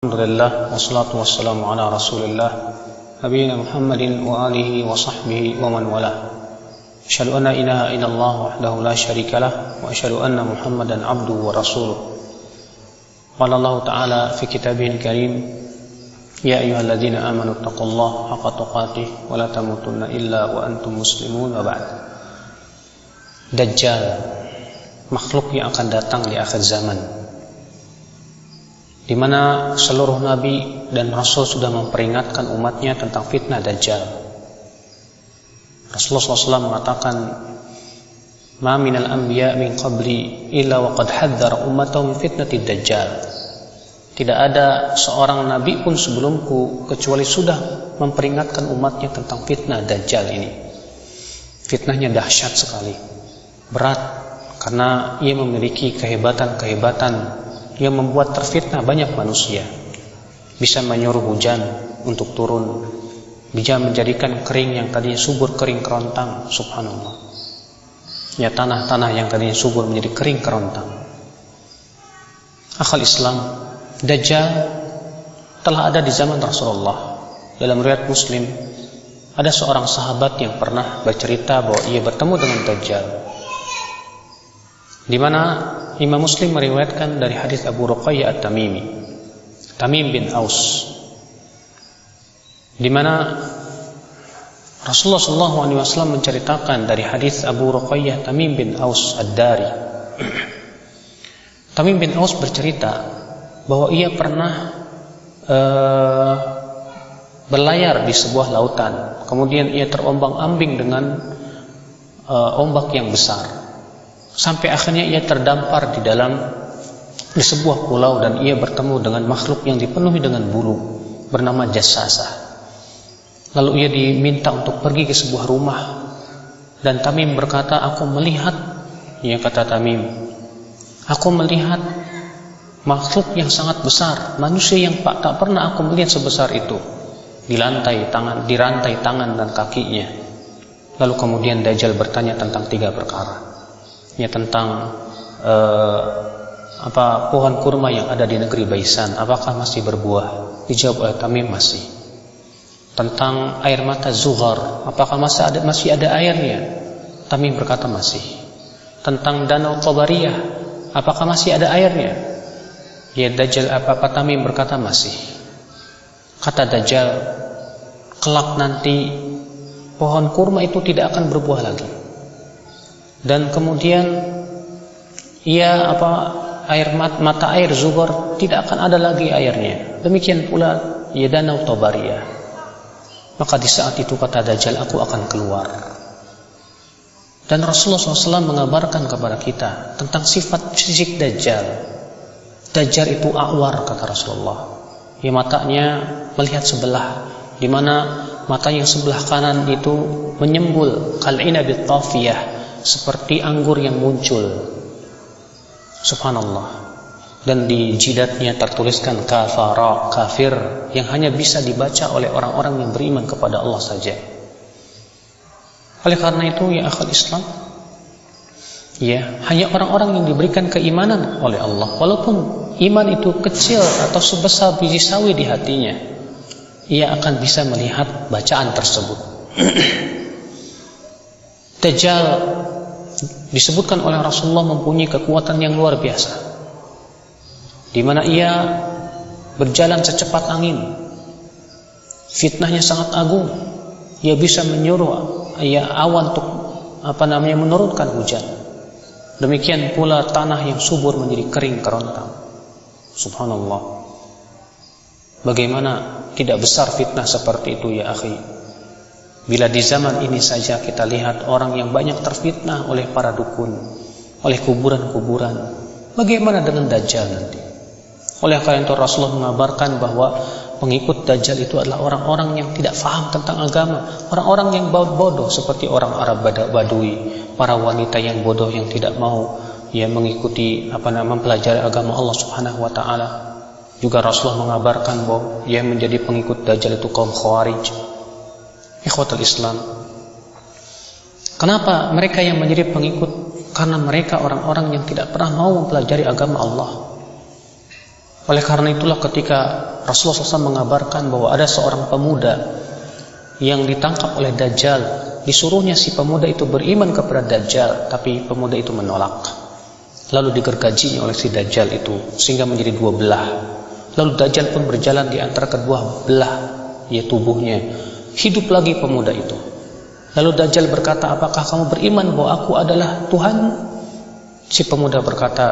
Alhamdulillah wassalatu wassalamu ala Rasulillah nabiyina Muhammadin wa alihi wa sahbihi wa man walah. Asyhadu an la ilaha illallah wahdahu la syarikalah wa asyhadu anna Muhammadan abduhu wa rasuluh. Qala Allah Ta'ala fi kitabihil karim, ya ayyuhalladzina amanu taqullaha haqqa tuqatih wa la tamutunna illa wa antum muslimun wa ba'd. Dajjal, makhluk yang akan datang di akhir zaman, di mana seluruh nabi dan rasul sudah memperingatkan umatnya tentang fitnah Dajjal. Rasulullah SAW mengatakan, "Ma minal anbiya min qabli illa wa qad hadzara ummatahu min fitnatid Dajjal." Tidak ada seorang nabi pun sebelumku kecuali sudah memperingatkan umatnya tentang fitnah Dajjal ini. Fitnahnya dahsyat sekali, berat, karena ia memiliki kehebatan-kehebatan yang membuat terfitnah banyak manusia. Bisa menyuruh hujan untuk turun, bisa menjadikan kering yang tadinya subur kering kerontang, subhanallah. Ya, tanah-tanah yang tadinya subur menjadi kering kerontang. Akhal Islam, Dajjal telah ada di zaman Rasulullah. Dalam riwayat Muslim, ada seorang sahabat yang pernah bercerita bahwa ia bertemu dengan Dajjal, di mana Imam Muslim meriwayatkan dari hadis Abu Ruqayyah At-Tamimi, Tamim bin Aus, di mana Rasulullah SAW menceritakan dari hadis Abu Ruqayyah Tamim bin Aus Ad-Dari. Tamim bin Aus bercerita bahwa ia pernah berlayar di sebuah lautan, kemudian ia terombang-ambing dengan ombak yang besar, sampai akhirnya ia terdampar di sebuah pulau, dan ia bertemu dengan makhluk yang dipenuhi dengan bulu bernama Jassasah. Lalu ia diminta untuk pergi ke sebuah rumah, dan Tamim berkata, "Aku melihat," ia kata Tamim, "aku melihat makhluk yang sangat besar, manusia yang tak pernah aku melihat sebesar itu, dirantai tangan dan kakinya." Lalu kemudian Dajjal bertanya tentang 3 perkara. Ya, tentang pohon kurma yang ada di negeri Baisan, apakah masih berbuah? Dijawab oleh Tamim, masih. Tentang air mata Zughar, apakah masih ada airnya? Tamim berkata masih. Tentang danau Tabariyah, apakah masih ada airnya? Ya, Dajjal Tamim berkata masih. Kata Dajjal, kelak nanti pohon kurma itu tidak akan berbuah lagi, dan kemudian mata air Zughar tidak akan ada lagi airnya. Demikian pula ya danau Tabariyah. Maka di saat itu kata Dajjal, aku akan keluar. Dan Rasulullah SAW mengabarkan kepada kita tentang sifat fisik Dajjal. Dajjal itu a'war, kata Rasulullah. Ya, matanya melihat sebelah, di mana mata yang sebelah kanan itu menyembul kal'inabit tafiyah, seperti anggur yang muncul, subhanallah. Dan di jidatnya tertuliskan kafara, kafir, yang hanya bisa dibaca oleh orang-orang yang beriman kepada Allah saja. Oleh karena itu ya akhal Islam, ya, hanya orang-orang yang diberikan keimanan oleh Allah, walaupun iman itu kecil atau sebesar biji sawi di hatinya, ia akan bisa melihat bacaan tersebut. Dajjal disebutkan oleh Rasulullah mempunyai kekuatan yang luar biasa, di mana ia berjalan secepat angin. Fitnahnya sangat agung. Ia bisa menyuruh awan untuk menurunkan hujan. Demikian pula tanah yang subur menjadi kering kerontang. Subhanallah. Bagaimana tidak besar fitnah seperti itu ya akhi? Bila di zaman ini saja kita lihat orang yang banyak terfitnah oleh para dukun, oleh kuburan-kuburan, bagaimana dengan Dajjal nanti? Oleh karena itu Rasulullah mengabarkan bahwa pengikut Dajjal itu adalah orang-orang yang tidak faham tentang agama, orang-orang yang bodoh seperti orang Arab Badui, para wanita yang bodoh yang tidak mau mengikuti mempelajari agama Allah Subhanahu wa taala. Juga Rasulullah mengabarkan bahwa yang menjadi pengikut Dajjal itu kaum Khawarij. Ikhwatul Islam, kenapa mereka yang menjadi pengikut? Karena mereka orang-orang yang tidak pernah mau mempelajari agama Allah. Oleh karena itulah ketika Rasulullah SAW mengabarkan bahwa ada seorang pemuda yang ditangkap oleh Dajjal, disuruhnya si pemuda itu beriman kepada Dajjal, tapi pemuda itu menolak. Lalu digergajinya oleh si Dajjal itu sehingga menjadi dua belah. Lalu Dajjal pun berjalan di antara kedua belah tubuhnya. Hidup lagi pemuda itu. Lalu Dajjal berkata, apakah kamu beriman bahwa aku adalah Tuhan? Si pemuda berkata,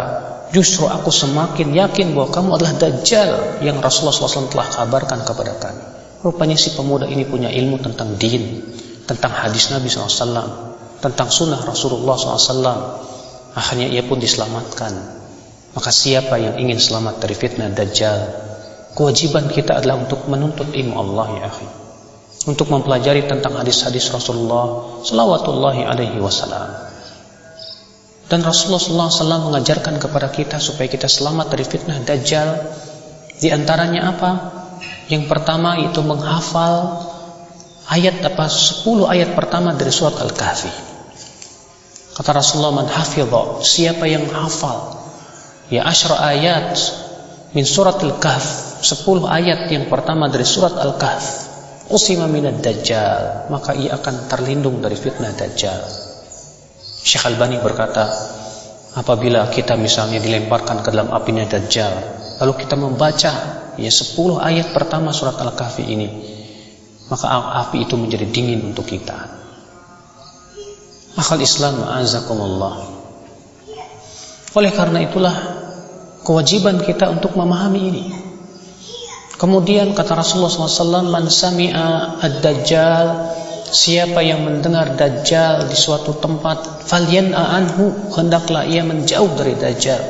justru aku semakin yakin bahwa kamu adalah Dajjal yang Rasulullah SAW telah kabarkan kepada kami. Rupanya si pemuda ini punya ilmu tentang din, tentang hadis Nabi SAW, tentang sunnah Rasulullah SAW. Akhirnya ia pun diselamatkan. Maka siapa yang ingin selamat dari fitnah Dajjal, kewajiban kita adalah untuk menuntut ilmu Allah ya akhi, untuk mempelajari tentang hadis-hadis Rasulullah Shallallahu Alaihi Wasallam. Dan Rasulullah SAW mengajarkan kepada kita supaya kita selamat dari fitnah Dajjal. Di antaranya apa? Yang pertama itu menghafal 10 ayat pertama dari surat Al-Kahfi. Kata Rasulullah, man hafidha, siapa yang hafal ayat min surat Al-Kahf, 10 ayat yang pertama dari surat Al-Kahf, usima minad Dajjal, maka ia akan terlindung dari fitnah Dajjal. Syekh Albani berkata, apabila kita misalnya dilemparkan ke dalam apinya Dajjal, lalu kita membaca 10 ayat pertama surat Al-Kahfi ini, maka api itu menjadi dingin untuk kita. Akhal Islam a'azakumullah. Oleh karena itulah kewajiban kita untuk memahami ini. Kemudian kata Rasulullah SAW, man sami'a ad-Dajjal, siapa yang mendengar Dajjal di suatu tempat, falyan'a anhu, hendaklah ia menjauh dari Dajjal.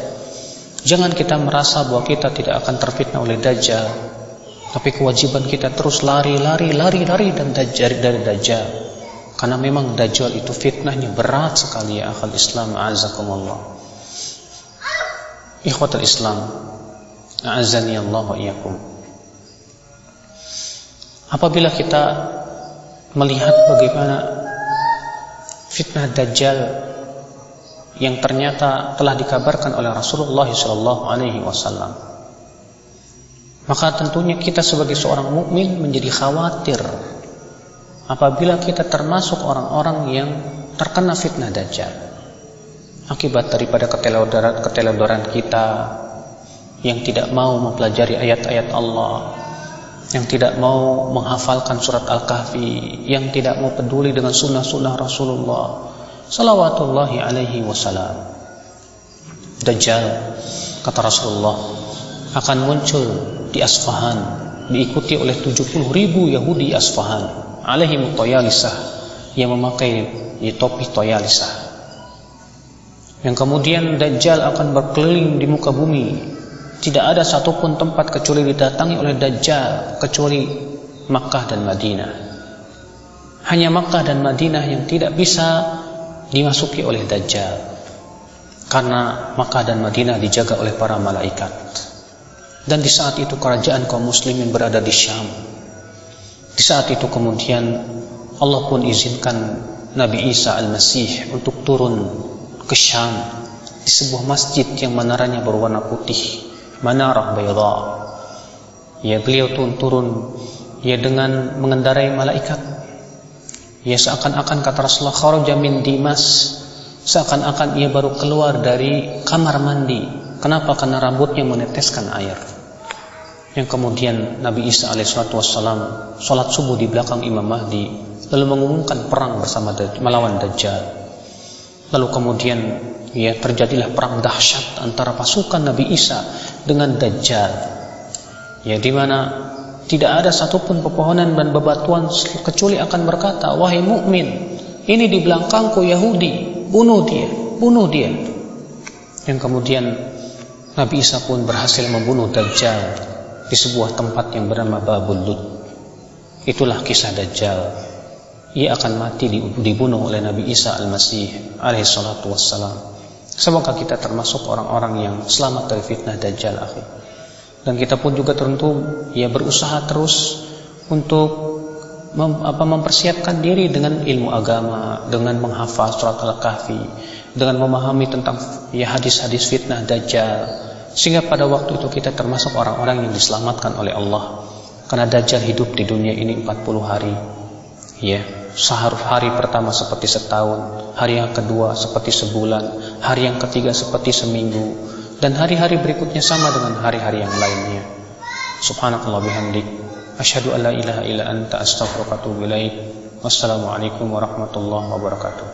Jangan kita merasa bahwa kita tidak akan terfitnah oleh Dajjal, tapi kewajiban kita terus lari dan dari Dajjal. Karena memang Dajjal itu fitnahnya berat sekali ya akhal Islam a'azakumullah. Ikhwatul Islam a'azani Allah wa iyyakum. Apabila kita melihat bagaimana fitnah Dajjal yang ternyata telah dikabarkan oleh Rasulullah SAW, maka tentunya kita sebagai seorang mukmin menjadi khawatir apabila kita termasuk orang-orang yang terkena fitnah Dajjal akibat daripada keteledoran kita yang tidak mau mempelajari ayat-ayat Allah, yang tidak mau menghafalkan surat Al-Kahfi, yang tidak mau peduli dengan sunnah-sunnah Rasulullah salawatullahi alaihi wasallam. Dajjal, kata Rasulullah, akan muncul di Asfahan, diikuti oleh 70.000 Yahudi Asfahan, alaihim toyalisah, yang memakai topi toyalisah. Yang kemudian Dajjal akan berkeliling di muka bumi. Tidak ada satupun tempat kecuali didatangi oleh Dajjal, kecuali Makkah dan Madinah. Hanya Makkah dan Madinah yang tidak bisa dimasuki oleh Dajjal, karena Makkah dan Madinah dijaga oleh para malaikat. Dan di saat itu kerajaan kaum muslimin berada di Syam. Di saat itu kemudian Allah pun izinkan Nabi Isa Al-Masih untuk turun ke Syam di sebuah masjid yang menaranya berwarna putih, manarah bayda. Beliau turun dengan mengendarai malaikat. Seakan-akan kata Rasulullah, kharaja min Dimas, seakan-akan ia baru keluar dari kamar mandi. Kenapa? Karena rambutnya meneteskan air. Yang kemudian Nabi Isa alaihissalam sholat subuh di belakang Imam Mahdi, lalu mengumumkan perang bersama melawan Dajjal. Lalu kemudian terjadilah perang dahsyat antara pasukan Nabi Isa dengan Dajjal, di mana tidak ada satupun pepohonan dan bebatuan kecuali akan berkata, wahai mukmin, ini di belakangku Yahudi, bunuh dia. Yang kemudian Nabi Isa pun berhasil membunuh Dajjal di sebuah tempat yang bernama Babul Lut. Itulah kisah Dajjal. Ia akan mati dibunuh oleh Nabi Isa Al-Masih alaihi salatu wassalam. Semoga kita termasuk orang-orang yang selamat dari fitnah Dajjal akhi. Dan kita pun juga tentu berusaha terus untuk mempersiapkan diri dengan ilmu agama, dengan menghafal surat Al-Kahfi, dengan memahami tentang hadis-hadis fitnah Dajjal, sehingga pada waktu itu kita termasuk orang-orang yang diselamatkan oleh Allah. Karena Dajjal hidup di dunia ini 40 hari. Ya, hari pertama seperti setahun, hari yang kedua seperti sebulan, hari yang ketiga seperti seminggu, dan hari-hari berikutnya sama dengan hari-hari yang lainnya. Subhanakallah bihamdik, asyhadu an la ilaha illa anta, astaghfiruka wa atubu ilaik. Wassalamualaikum warahmatullahi wabarakatuh.